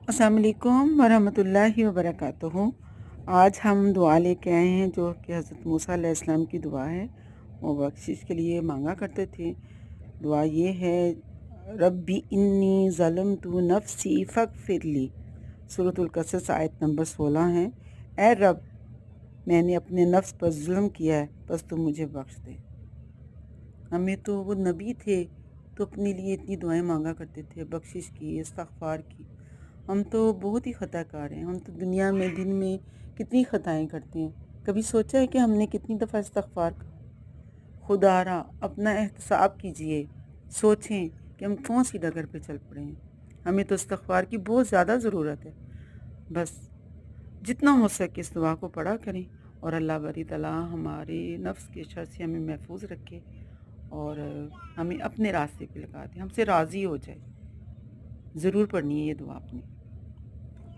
अस्सलाम वालेकुम वरहमतुल्लाहि वबरकातुहू। आज हम दुआ लेके आए हैं जो कि हज़रत मूसा अलैहिस्सलाम की दुआ है। वो बख्शिश के लिए मांगा करते थे। दुआ ये है, रब्बी इन्नी ज़लमतु नफ्सी फ़ग़फ़िरली। सूरतुल कसस आयत नंबर 16 है। ए रब, मैंने अपने नफ्स पर जुल्म किया है, बस तुम मुझे बख्श दे। हमें तो वो नबी थे तो अपने लिए इतनी दुआएं मांगा करते थे, बख्शिश की, इस्तग़फ़ार की। हम तो बहुत ही ख़ताकार हैं। हम तो दुनिया में दिन में कितनी ख़ताएं करते हैं। कभी सोचा है कि हमने कितनी दफ़ा इस्तग़फ़ार खुदारा अपना एहतसाब कीजिए, सोचें कि हम कौन सी डगर पे चल पड़े हैं। हमें तो इस्तग़फ़ार की बहुत ज़्यादा ज़रूरत है। बस जितना हो सके इस दुआ को पढ़ा करें और अल्लाह बारी तआला हमारे नफ्स के शर से हमें महफूज रखे और हमें अपने रास्ते पे लगा दे, हमसे राज़ी हो जाए। ज़रूर पढ़नी है ये दुआ अपनी।